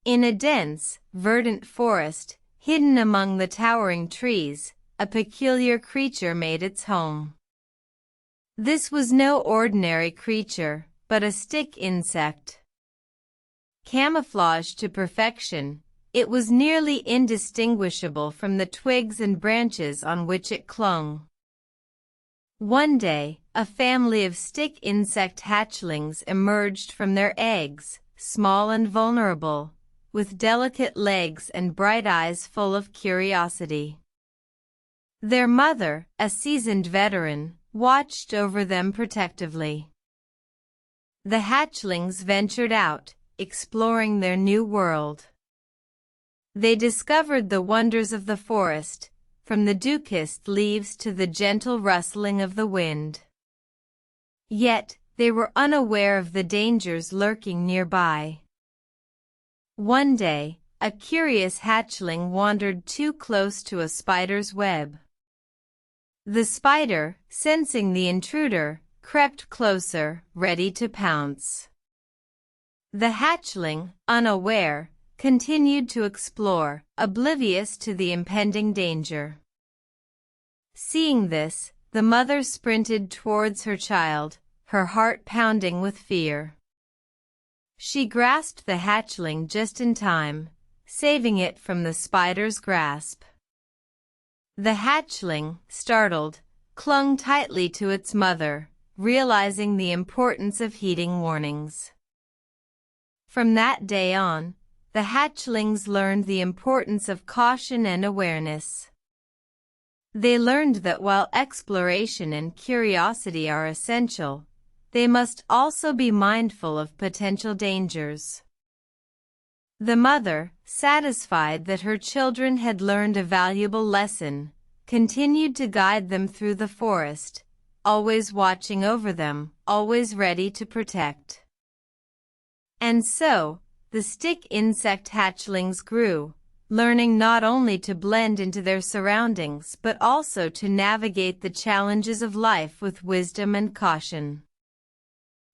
In a dense, verdant forest, hidden among the towering trees, a peculiar creature made its home. This was no ordinary creature, but a stick insect. Camouflaged to perfection, it was nearly indistinguishable from the twigs and branches on which it clung. One day, a family of stick insect hatchlings emerged from their eggs, small and vulnerable, with delicate legs and bright eyes full of curiosity. Their mother, a seasoned veteran, watched over them protectively. The hatchlings ventured out, exploring their new world. They discovered the wonders of the forest, from the dew-kissed leaves to the gentle rustling of the wind. Yet, they were unaware of the dangers lurking nearby. One day, a curious hatchling wandered too close to a spider's web. The spider, sensing the intruder, crept closer, ready to pounce. The hatchling, unaware, continued to explore, oblivious to the impending danger. Seeing this, the mother sprinted towards her child, her heart pounding with fear. She grasped the hatchling just in time, saving it from the spider's grasp. The hatchling, startled, clung tightly to its mother, realizing the importance of heeding warnings. From that day on, the hatchlings learned the importance of caution and awareness. They learned that while exploration and curiosity are essential, they must also be mindful of potential dangers. The mother, satisfied that her children had learned a valuable lesson, continued to guide them through the forest, always watching over them, always ready to protect. And so, the stick insect hatchlings grew, learning not only to blend into their surroundings but also to navigate the challenges of life with wisdom and caution.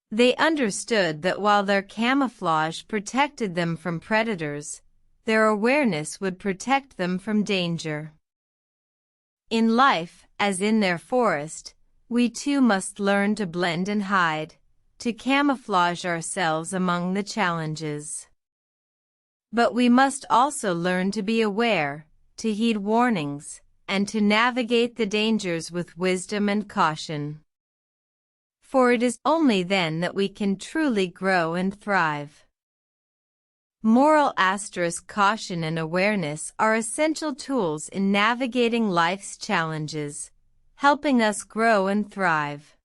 They understood that while their camouflage protected them from predators, their awareness would protect them from danger. In life, as in their forest, we too must learn to blend and hide, to camouflage ourselves among the challenges. But we must also learn to be aware, to heed warnings, and to navigate the dangers with wisdom and caution. For it is only then that we can truly grow and thrive. Moral * caution and awareness are essential tools in navigating life's challenges, helping us grow and thrive.